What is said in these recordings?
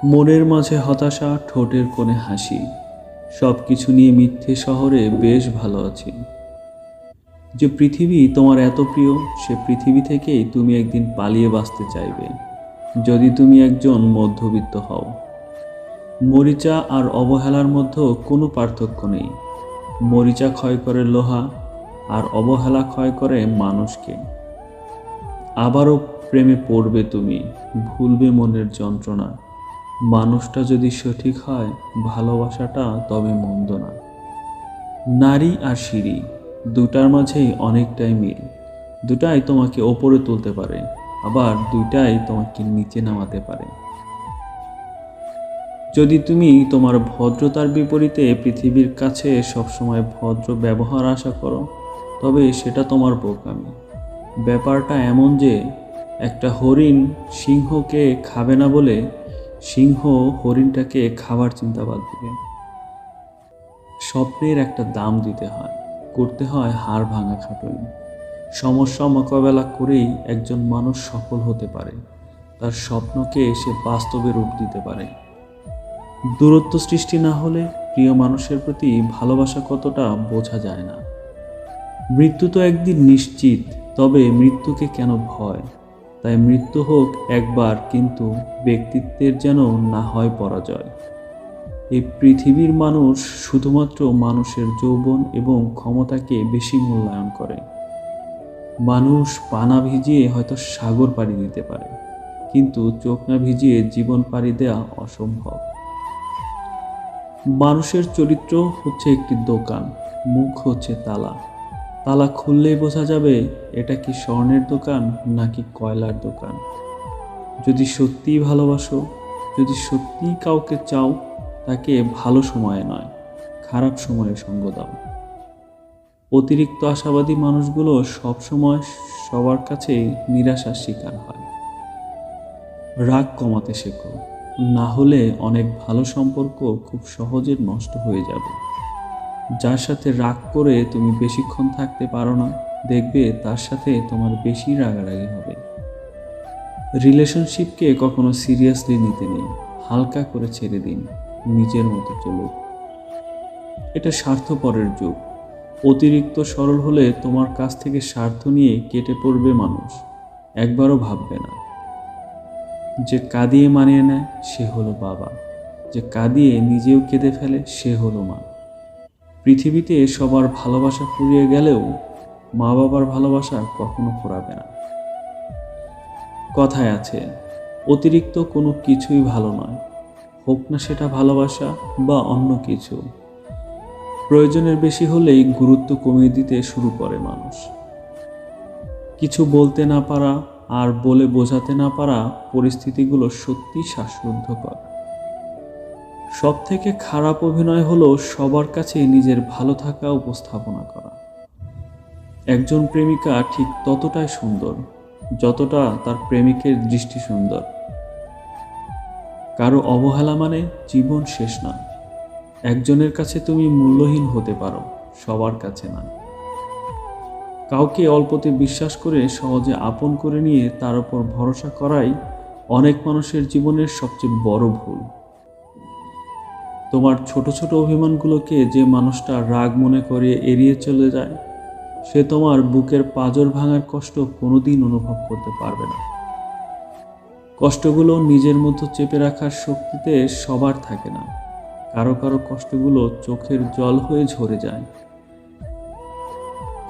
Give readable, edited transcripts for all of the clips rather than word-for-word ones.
মনের মাঝে হতাশা, ঠোঁটের কোণে হাসি, সব কিছু নিয়ে মিথ্যে শহরে বেশ ভালো আছি। যে পৃথিবী তোমার এত প্রিয়, সে পৃথিবী থেকেই তুমি একদিন পালিয়ে বাঁচতে চাইবে, যদি তুমি একজন মধ্যবিত্ত হও। মরিচা আর অবহেলার মধ্যে কোনো পার্থক্য নেই। মরিচা ক্ষয় করে লোহা, আর অবহেলা ক্ষয় করে মানুষকে। আবারও প্রেমে পড়বে তুমি, ভুলবে মনের যন্ত্রণা। মানুষটা যদি সঠিক হয়, ভালোবাসাটা তবে মন্দ না। নারী আর সিঁড়ি, দুটার মাঝেই অনেকটাই মিল। দুটাই তোমাকে ওপরে তুলতে পারে, আবার দুটাই তোমাকে নিচে নামাতে পারে। যদি তুমি তোমার ভদ্রতার বিপরীতে পৃথিবীর কাছে সবসময় ভদ্র ব্যবহার আশা করো, তবে সেটা তোমার বোকামি। ব্যাপারটা এমন যে, একটা হরিণ সিংহকে খাবে না বলে সিংহ হরিণটাকে খাবার চিন্তা বাদ দিবে। স্বপ্নের একটা দাম দিতে হয়, করতে হয় হাড় ভাঙা খাটুনি। সমস্যা মোকাবেলা করেই একজন মানুষ সফল হতে পারে, তার স্বপ্নকে সে বাস্তবে রূপ দিতে পারে। দূরত্ব সৃষ্টি না হলে প্রিয় মানুষের প্রতি ভালোবাসা কতটা বোঝা যায় না। মৃত্যু তো একদিন নিশ্চিত, তবে মৃত্যুকে কেন ভয়? তাই মৃত্যু হোক একবার, কিন্তু ব্যক্তিত্বের যেন না হয় পরাজয়। এই পৃথিবীর মানুষ শুধুমাত্র মানুষের যৌবন এবং ক্ষমতাকে বেশি মূল্যায়ন করে। মানুষ পানা ভিজিয়ে হয়তো সাগর পাড়ি দিতে পারে, কিন্তু চোখ না ভিজিয়ে জীবন পাড়ি দেওয়া অসম্ভব। মানুষের চরিত্র হচ্ছে একটি দোকান, মুখ হচ্ছে তালা। তালা খুললেই বোঝা যাবে এটা কি স্বর্ণের দোকান নাকি কয়লার দোকান। যদি সত্যিই ভালোবাসো, যদি সত্যিই কাউকে চাও, তাকে ভালো সময়ে নয়, খারাপ সময়ে সঙ্গ দাও। অতিরিক্ত আশাবাদী মানুষগুলো সবসময় সবার কাছে নিরাশার শিকার হয়। রাগ কমাতে শেখো, না হলে অনেক ভালো সম্পর্ক খুব সহজে নষ্ট হয়ে যাবে। যার সাথে রাগ করে তুমি বেশিক্ষণ থাকতে পারো না, দেখবে তার সাথে তোমার বেশি রাগারাগি হবে। রিলেশনশিপকে কখনো সিরিয়াসলি নিতে নেই, হালকা করে ছেড়ে দিন, নিজের মতো চলুক। এটা স্বার্থপরের যুগ। অতিরিক্ত সরল হলে তোমার কাছ থেকে স্বার্থ নিয়ে কেটে পড়বে মানুষ, একবারও ভাববে না। যে কাঁদিয়ে মানিয়ে নেয় সে হলো বাবা, যে কাঁদিয়ে নিজেও কেঁদে ফেলে সে হলো মা। পৃথিবীতে সবার ভালোবাসা ফুরিয়ে গেলেও মা বাবার ভালোবাসা কখনো ফুরাবে না। কথায় আছে, অতিরিক্ত কোনো কিছুই ভালো নয়, হোক না সেটা ভালোবাসা বা অন্য কিছু। প্রয়োজনের বেশি হলেই গুরুত্ব কমিয়ে দিতে শুরু করে মানুষ। কিছু বলতে না পারা আর বলে বোঝাতে না পারা পরিস্থিতিগুলো সত্যি শ্বাসরুদ্ধকর। সব থেকে খারাপ অভিনয় হলো সবার কাছে নিজের ভালো থাকা উপস্থাপনা করা। একজন প্রেমিকা ঠিক ততটাই সুন্দর যতটা তার প্রেমিকের দৃষ্টি সুন্দর। কারো অবহেলা মানে জীবন শেষ না। একজনের কাছে তুমি মূল্যহীন হতে পারো, সবার কাছে না। কাউকে অল্পতে বিশ্বাস করে সহজে আপন করে নিয়ে তার উপর ভরসা করাই অনেক মানুষের জীবনের সবচেয়ে বড় ভুল। তোমার ছোট ছোট অভিমানগুলোকে যে মানুষটা রাগ মনে করে এড়িয়ে চলে যায়, সে তোমার বুকের পাঁজর ভাঙার কষ্ট কোনোদিন অনুভব করতে পারবে না। কষ্টগুলো নিজের মধ্যে চেপে রাখার শক্তিতে সবার থাকে না, কারো কারো কষ্টগুলো চোখের জল হয়ে ঝরে যায়।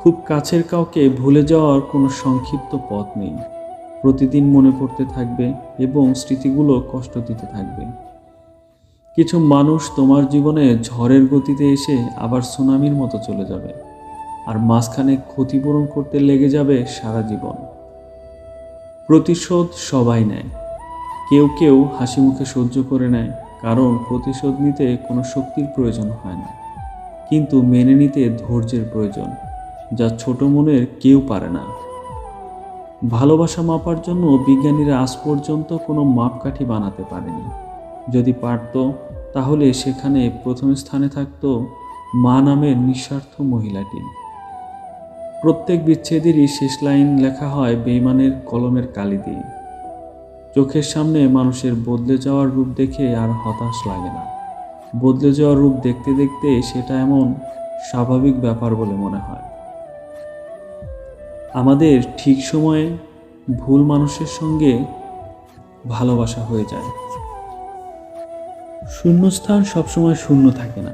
খুব কাছের কাউকে ভুলে যাওয়ার কোনো সংক্ষিপ্ত পথ নেই। প্রতিদিন মনে পড়তে থাকবে এবং স্মৃতিগুলো কষ্ট দিতে থাকবে। কিছু মানুষ তোমার জীবনে ঝড়ের গতিতে এসে আবার সুনামির মতো চলে যাবে, আর মাঝখানে ক্ষতিপূরণ করতে লেগে যাবে সারা জীবন। প্রতিশোধ সবাই নেয়, কেউ কেউ হাসি মুখে সহ্য করে নেয়, কারণ প্রতিশোধ নিতে কোনো শক্তির প্রয়োজন হয় না, কিন্তু মেনে নিতে ধৈর্যের প্রয়োজন, যা ছোট মনের কেউ পারে না। ভালোবাসা মাপার জন্য বিজ্ঞানীরা আজ পর্যন্ত কোনো মাপকাঠি বানাতে পারেনি। যদি পারত, তাহলে সেখানে প্রথম স্থানে থাকত মা নামের নিঃস্বার্থ মহিলাটি। প্রত্যেক বিচ্ছেদেরই শেষ লাইন লেখা হয় বেঈমানের কলমের কালি দিয়ে। চোখের সামনে মানুষের বদলে যাওয়ার রূপ দেখে আর হতাশ লাগে না। বদলে যাওয়ার রূপ দেখতে দেখতে সেটা এমন স্বাভাবিক ব্যাপার বলে মনে হয়। আমাদের ঠিক সময়ে ভুল মানুষের সঙ্গে ভালোবাসা হয়ে যায়। শূন্যস্থান সবসময় শূন্য থাকে না,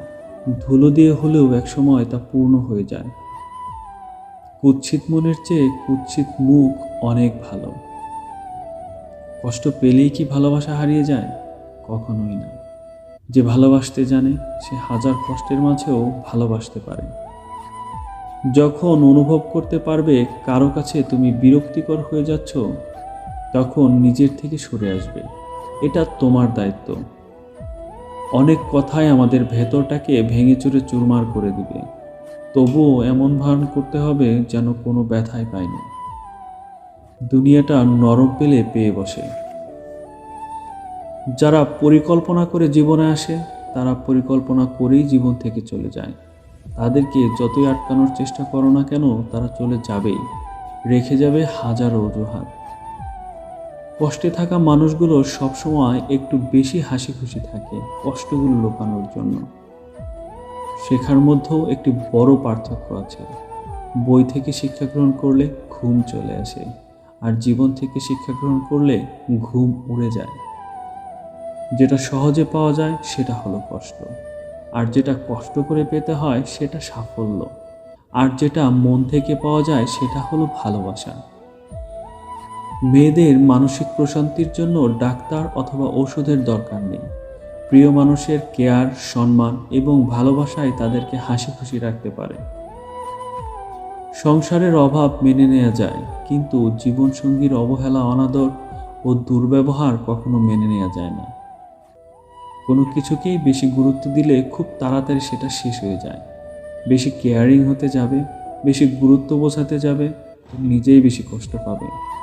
ধুলো দিয়ে হলেও একসময় তা পূর্ণ হয়ে যায়। কুৎসিত মনের চেয়ে কুৎসিত মুখ অনেক ভালো। কষ্ট পেলেই কি ভালোবাসা হারিয়ে যায়? কখনোই না। যে ভালোবাসতে জানে সে হাজার কষ্টের মাঝেও ভালোবাসতে পারে। যখন অনুভব করতে পারবে কারো কাছে তুমি বিরক্তিকর হয়ে যাচ্ছ, তখন নিজের থেকে সরে আসবে। এটা তোমার দায়িত্ব। অনেক কথাই আমাদের ভেতরটাকে ভেঙে চুরে চুরমার করে দিবে, তবুও এমন ভান করতে হবে যেন কোনো ব্যথাই পায়নি। দুনিয়াটা নরম পেলে পেয়ে বসে। যারা পরিকল্পনা করে জীবনে আসে তারা পরিকল্পনা করেই জীবন থেকে চলে যায়। তাদেরকে যতই আটকানোর চেষ্টা করো না কেন, তারা চলে যাবেই, রেখে যাবে হাজারো অজুহাত। কষ্টে থাকা মানুষগুলো সবসময় একটু বেশি হাসি খুশি থাকে কষ্টগুলো লুকানোর জন্য। শেখার মধ্যেও একটি বড় পার্থক্য আছে। বই থেকে শিক্ষা গ্রহণ করলে ঘুম চলে আসে, আর জীবন থেকে শিক্ষা গ্রহণ করলে ঘুম উড়ে যায়। যেটা সহজে পাওয়া যায় সেটা হলো কষ্ট, আর যেটা কষ্ট করে পেতে হয় সেটা সাফল্য, আর যেটা মন থেকে পাওয়া যায় সেটা হলো ভালোবাসা। মেয়েদের মানসিক প্রশান্তির জন্য ডাক্তার অথবা ওষুধের দরকার নেই। প্রিয় মানুষের কেয়ার, সম্মান এবং ভালোবাসায় তাদেরকে হাসি খুশি রাখতে পারে। সংসারের অভাব মেনে নেওয়া যায়, কিন্তু জীবনসঙ্গীর অবহেলা, অনাদর ও দুর্ব্যবহার কখনো মেনে নেওয়া যায় না। কোনো কিছুকেই বেশি গুরুত্ব দিলে খুব তাড়াতাড়ি সেটা শেষ হয়ে যায়। বেশি কেয়ারিং হতে যাবে, বেশি গুরুত্ব বোঝাতে যাবে, তুমি নিজেই বেশি কষ্ট পাবে।